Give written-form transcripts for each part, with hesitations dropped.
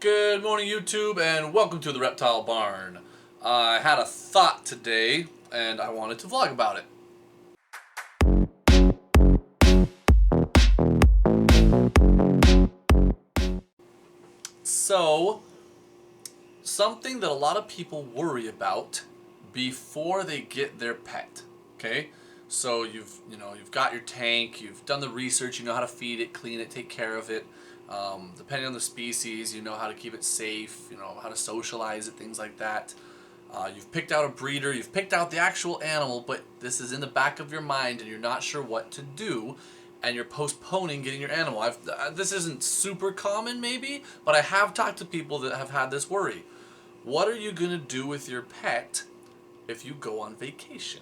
Good morning, YouTube, and welcome to the Reptile Barn. I had a thought today, and I wanted to vlog about it. So, something that a lot of people worry about before they get their pet. Okay, so you've got your tank, you've done the research, you know how to feed it, clean it, take care of it. Depending on the species, you know how to keep it safe, you know how to socialize it, things like that. You've picked out a breeder, you've picked out the actual animal, but this is in the back of your mind and you're not sure what to do, and you're postponing getting your animal. This isn't super common maybe, but I have talked to people that have had this worry. What are you going to do with your pet if you go on vacation,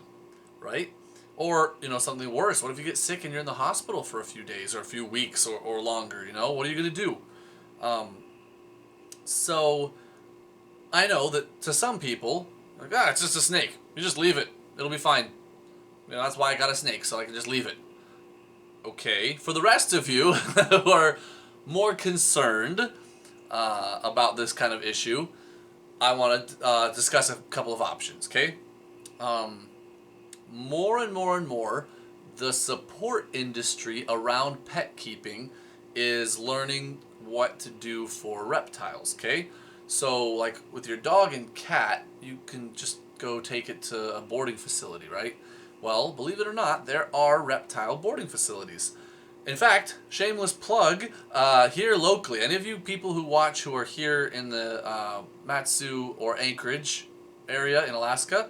right? Or, something worse. What if you get sick and you're in the hospital for a few days or a few weeks or longer, What are you going to do? So, I know that to some people, like, it's just a snake. You just leave it. It'll be fine. That's why I got a snake, so I can just leave it. Okay. For the rest of you who are more concerned about this kind of issue, I want to discuss a couple of options, okay? More and more, the support industry around pet keeping is learning what to do for reptiles, okay? So, like with your dog and cat, you can just go take it to a boarding facility, right? Well, believe it or not, there are reptile boarding facilities. In fact, shameless plug, here locally, any of you people who watch who are here in the Matsu or Anchorage area in Alaska,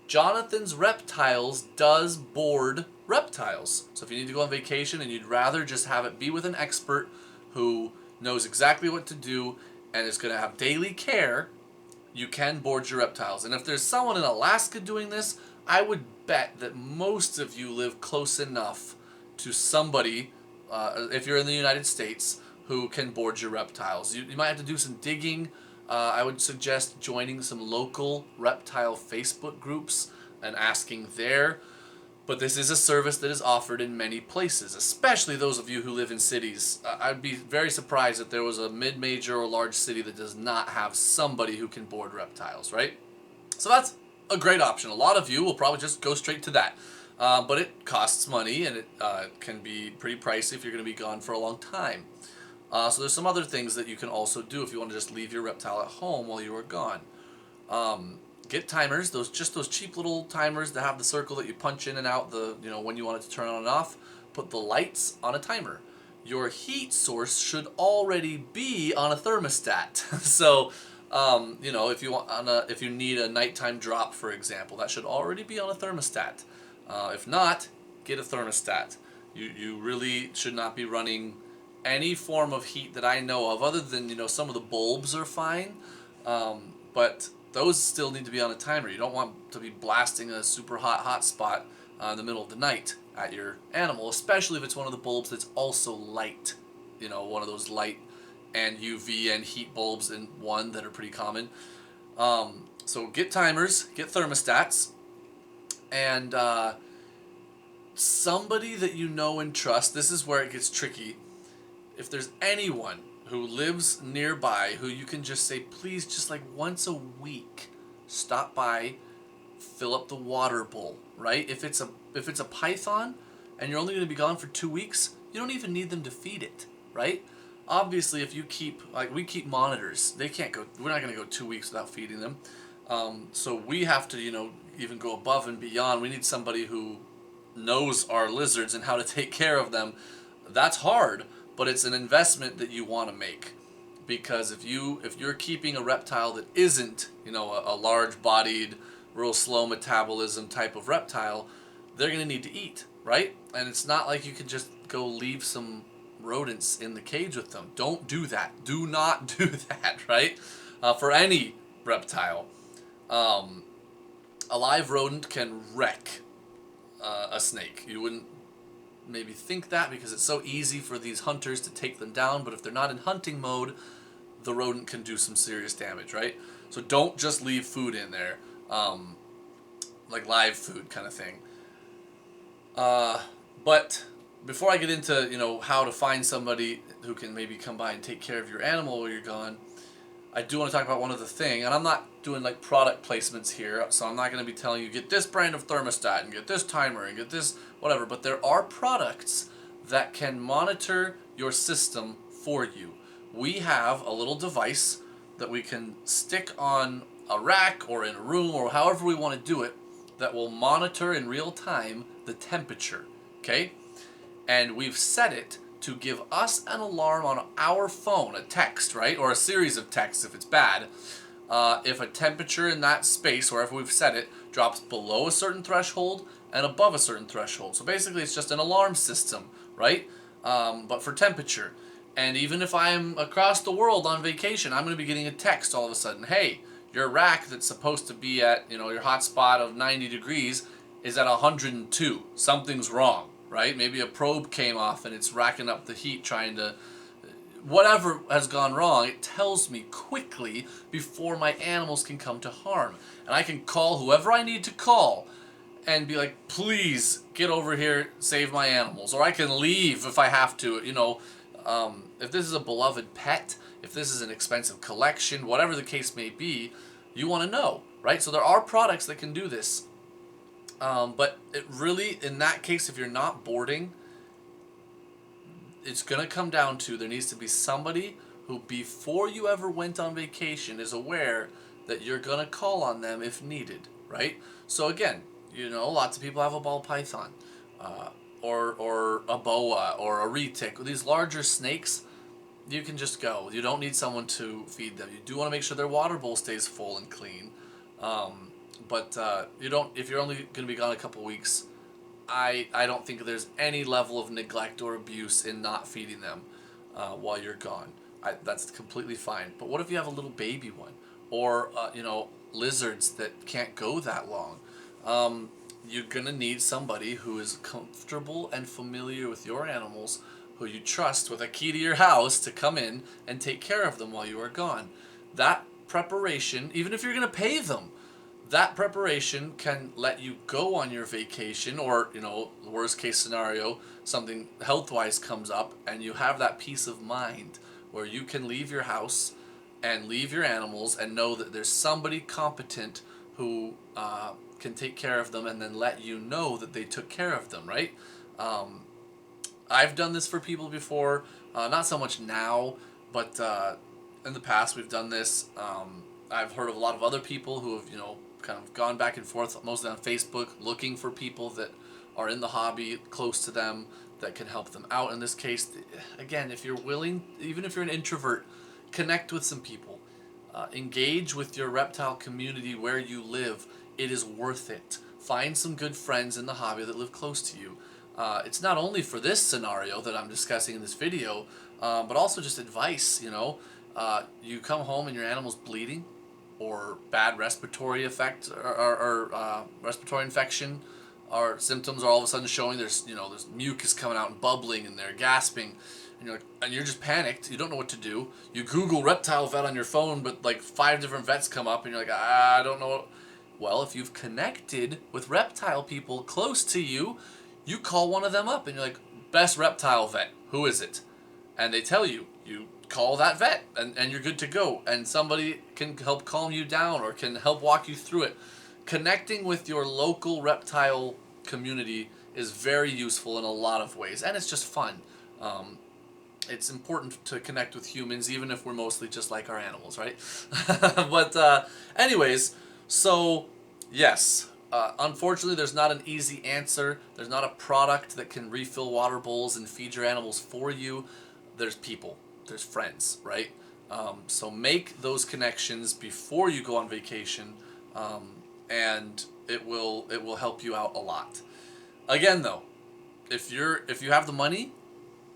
Jonathan's Reptiles does board reptiles. So if you need to go on vacation and you'd rather just have it be with an expert who knows exactly what to do and is going to have daily care, you can board your reptiles. And if there's someone in Alaska doing this, I would bet that most of you live close enough to somebody, if you're in the United States, who can board your reptiles. You might have to do some digging. I would suggest joining some local reptile Facebook groups and asking there. But this is a service that is offered in many places, especially those of you who live in cities. I'd be very surprised if there was a mid-major or large city that does not have somebody who can board reptiles, right? So that's a great option. A lot of you will probably just go straight to that. But it costs money, and it can be pretty pricey if you're going to be gone for a long time. So there's some other things that you can also do if you want to just leave your reptile at home while you are gone. Get timers, those cheap little timers that have the circle that you punch in and out when you want it to turn on and off. Put the lights on a timer. Your heat source should already be on a thermostat. So, if you need a nighttime drop, for example, that should already be on a thermostat. If not, get a thermostat. You really should not be running any form of heat that I know of, other than some of the bulbs are fine, but those still need to be on a timer. You don't want to be blasting a super hot spot in the middle of the night at your animal, especially if it's one of the bulbs that's also light. One of those light and UV and heat bulbs in one that are pretty common. So get timers, get thermostats, and somebody that you know and trust. This is where it gets tricky. If there's anyone who lives nearby who you can just say, please, just like once a week, stop by, fill up the water bowl, right? If it's a python and you're only going to be gone for 2 weeks, you don't even need them to feed it, right? Obviously, if you we keep monitors, we're not going to go 2 weeks without feeding them. So we have to, even go above and beyond. We need somebody who knows our lizards and how to take care of them. That's hard, but it's an investment that you want to make, because if you're keeping a reptile that isn't a large-bodied, real slow metabolism type of reptile, they're going to need to eat, right? And it's not like you can just go leave some rodents in the cage with them. Don't do that. Do not do that, right? For any reptile, a live rodent can wreck a snake. You wouldn't maybe think that because it's so easy for these hunters to take them down, but if they're not in hunting mode, the rodent can do some serious damage, right? So don't just leave food in there, like live food kind of thing. But before I get into how to find somebody who can maybe come by and take care of your animal while you're gone, I do want to talk about one other thing, and I'm not doing like product placements here, so I'm not going to be telling you get this brand of thermostat and get this timer and get this whatever, but there are products that can monitor your system for you. We have a little device that we can stick on a rack or in a room or however we want to do it that will monitor in real time the temperature, okay? And we've set it to give us an alarm on our phone, a text, right? Or a series of texts if it's bad. If a temperature in that space, wherever we've set it, drops below a certain threshold and above a certain threshold. So basically it's just an alarm system, right? But for temperature. And even if I'm across the world on vacation, I'm going to be getting a text all of a sudden. Hey, your rack that's supposed to be at, your hot spot of 90 degrees is at 102. Something's wrong, right? Maybe a probe came off and it's racking up the heat trying to... Whatever has gone wrong, it tells me quickly before my animals can come to harm. And I can call whoever I need to call and be like, please get over here, save my animals. Or I can leave if I have to, if this is a beloved pet, if this is an expensive collection, whatever the case may be, you want to know, right? So there are products that can do this. But it really, in that case, if you're not boarding, it's going to come down to there needs to be somebody who, before you ever went on vacation, is aware that you're going to call on them if needed, right? So again, lots of people have a ball python, or a boa, or a retic. These larger snakes, you can just go. You don't need someone to feed them. You do want to make sure their water bowl stays full and clean. But you don't. If you're only going to be gone a couple weeks, I don't think there's any level of neglect or abuse in not feeding them while you're gone. That's completely fine. But what if you have a little baby one, or lizards that can't go that long? You're gonna need somebody who is comfortable and familiar with your animals, who you trust with a key to your house to come in and take care of them while you are gone. That preparation, even if you're gonna pay them, that preparation can let you go on your vacation, or the worst case scenario, something health wise comes up and you have that peace of mind where you can leave your house and leave your animals and know that there's somebody competent who can take care of them, and then let you know that they took care of them, right? I've done this for people before, not so much now, but in the past we've done this. I've heard of a lot of other people who have, kind of gone back and forth, mostly on Facebook, looking for people that are in the hobby, close to them, that can help them out. In this case, again, if you're willing, even if you're an introvert, connect with some people. Engage with your reptile community where you live. It is worth it. Find some good friends in the hobby that live close to you. It's not only for this scenario that I'm discussing in this video, but also just advice, you come home and your animal's bleeding, or bad respiratory effect, or respiratory infection, or symptoms are all of a sudden showing. There's mucus coming out and bubbling, and they're gasping, and you're just panicked. You don't know what to do. You Google reptile vet on your phone, but like 5 different vets come up, and you're like, I don't know. Well, if you've connected with reptile people close to you, you call one of them up and you're like, best reptile vet, who is it? And they tell you. You call that vet and you're good to go. And somebody can help calm you down or can help walk you through it. Connecting with your local reptile community is very useful in a lot of ways. And it's just fun. It's important to connect with humans, even if we're mostly just like our animals, right? But anyways, so yes, unfortunately there's not an easy answer. There's not a product that can refill water bowls and feed your animals for you. There's people, there's friends, right? So make those connections before you go on vacation, and it will help you out a lot. Again, though, if you have the money,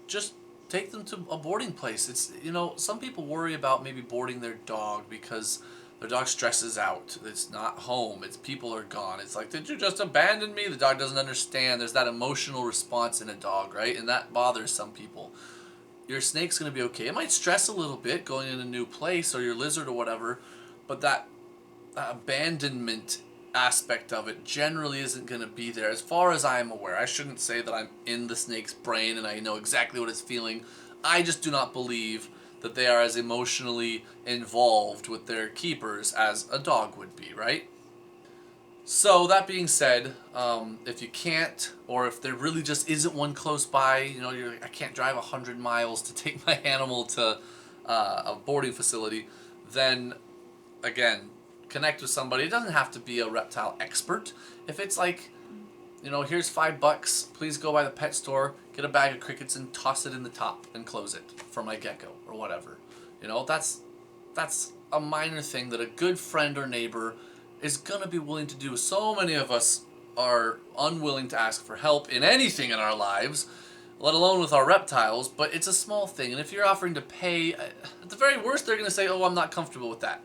just take them to a boarding place. It's some people worry about maybe boarding their dog because their dog stresses out. It's not home. It's people are gone. It's like, did you just abandon me? The dog doesn't understand. There's that emotional response in a dog, right? And that bothers some people. Your snake's going to be okay. It might stress a little bit going in a new place, or your lizard or whatever, but that abandonment aspect of it generally isn't going to be there as far as I'm aware. I shouldn't say that I'm in the snake's brain and I know exactly what it's feeling. I just do not believe that they are as emotionally involved with their keepers as a dog would be, right? So that being said, if you can't, or if there really just isn't one close by, you know, you're like, I can't drive 100 miles to take my animal to a boarding facility, then again, connect with somebody. It doesn't have to be a reptile expert. If it's like, you know, here's $5, please go by the pet store, get a bag of crickets and toss it in the top and close it for my gecko or whatever. You know, that's a minor thing that a good friend or neighbor is gonna be willing to do. So many of us are unwilling to ask for help in anything in our lives, let alone with our reptiles, but it's a small thing. And if you're offering to pay, at the very worst, they're gonna say, oh, I'm not comfortable with that.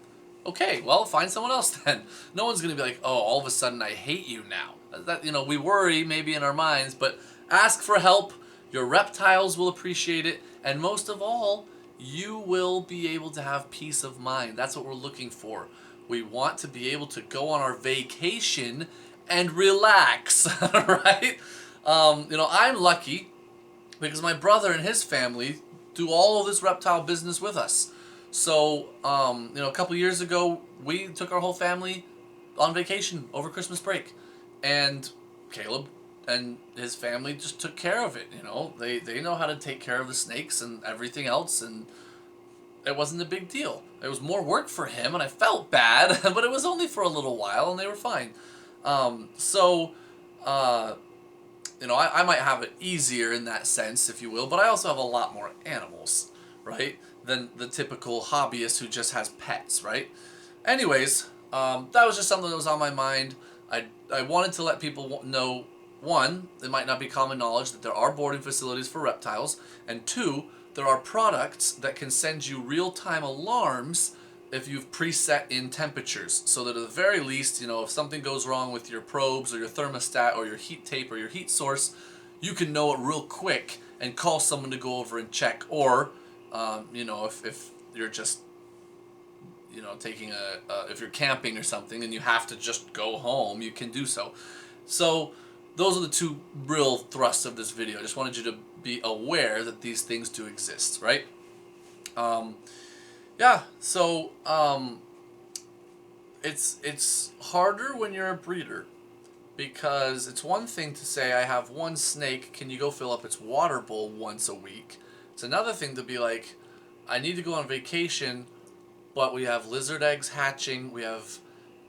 Okay, well, find someone else then. No one's gonna be like, oh, all of a sudden I hate you now. That, you know, we worry maybe in our minds, but ask for help. Your reptiles will appreciate it, and most of all, you will be able to have peace of mind. That's what we're looking for. We want to be able to go on our vacation and relax, right? You know, I'm lucky because my brother and his family do all of this reptile business with us. So, you know, a couple years ago, we took our whole family on vacation over Christmas break. And Caleb and his family just took care of it, you know. They know how to take care of the snakes and everything else, and it wasn't a big deal. It was more work for him, and I felt bad, but it was only for a little while, and they were fine. So, you know, I might have it easier in that sense, if you will, but I also have a lot more animals, right, than the typical hobbyist who just has pets, right? Anyways, that was just something that was on my mind. I wanted to let people know, one, it might not be common knowledge that there are boarding facilities for reptiles, and two, there are products that can send you real-time alarms if you've preset in temperatures, so that at the very least, you know, if something goes wrong with your probes or your thermostat or your heat tape or your heat source, you can know it real quick and call someone to go over and check. Or, you know, if you're just, you know, taking if you're camping or something and you have to just go home, you can do so. So those are the two real thrusts of this video. I just wanted you to be aware that these things do exist, right? Yeah, so it's harder when you're a breeder, because it's one thing to say, I have one snake, can you go fill up its water bowl once a week? It's another thing to be like, I need to go on vacation, but we have lizard eggs hatching, we have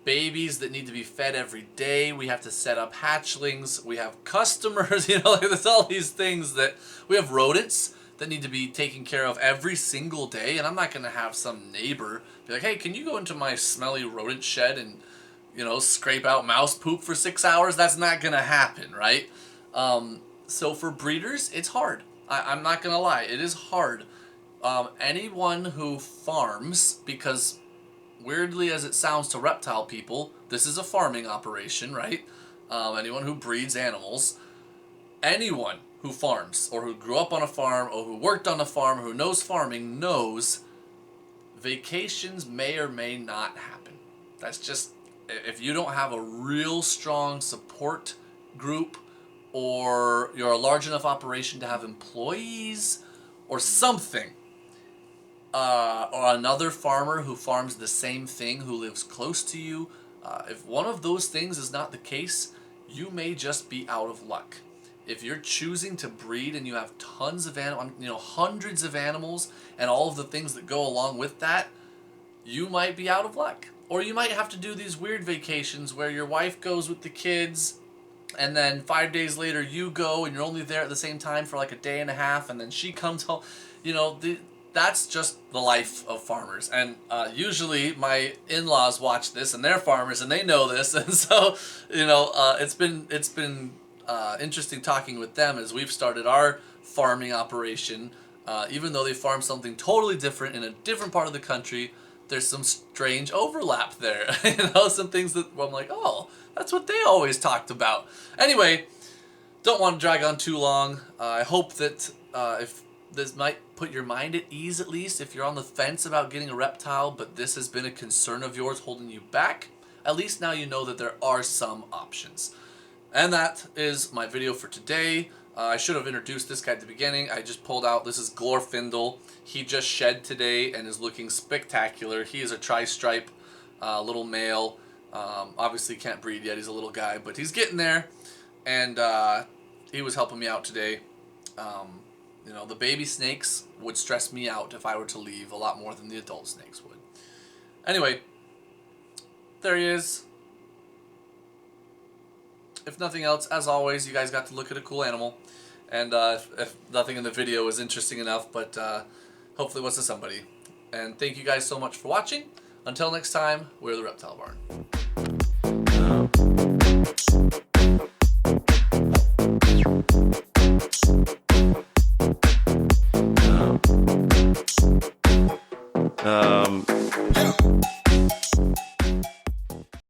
babies that need to be fed every day, we have to set up hatchlings, we have customers, you know, like there's all these things that, we have rodents that need to be taken care of every single day, and I'm not going to have some neighbor be like, hey, can you go into my smelly rodent shed and, you know, scrape out mouse poop for 6 hours? That's not going to happen, right? So for breeders, it's hard. I'm not going to lie, it is hard. Anyone who farms, because weirdly as it sounds to reptile people, this is a farming operation, right? Anyone who breeds animals, anyone who farms, or who grew up on a farm, or who worked on a farm, or who knows farming, knows vacations may or may not happen. That's just, if you don't have a real strong support group, or you're a large enough operation to have employees, or something, or another farmer who farms the same thing who lives close to you, if one of those things is not the case, you may just be out of luck. If you're choosing to breed and you have tons of animals, you know, hundreds of animals, and all of the things that go along with that, you might be out of luck. Or you might have to do these weird vacations where your wife goes with the kids, and then 5 days later you go, and you're only there at the same time for like a day and a half, and then she comes home. You know, that's just the life of farmers. And usually my in-laws watch this, and they're farmers, and they know this, and so, you know, it's been interesting talking with them as we've started our farming operation. Even though they farm something totally different in a different part of the country, there's some strange overlap there. You know, some things that I'm like, oh, that's what they always talked about. Anyway, don't want to drag on too long. I hope that if this might put your mind at ease, at least if you're on the fence about getting a reptile, but this has been a concern of yours holding you back, at least now you know that there are some options. And that is my video for today. I should have introduced this guy at the beginning. I just pulled out, this is Glorfindel. He just shed today and is looking spectacular. He is a tri-stripe little male. Obviously can't breed yet, he's a little guy, but he's getting there. And he was helping me out today. You know, the baby snakes would stress me out if I were to leave a lot more than the adult snakes would. Anyway, there he is. If nothing else, as always, you guys got to look at a cool animal. And if nothing in the video was interesting enough, but hopefully it was to somebody. And thank you guys so much for watching. Until next time, we're the Reptile Barn.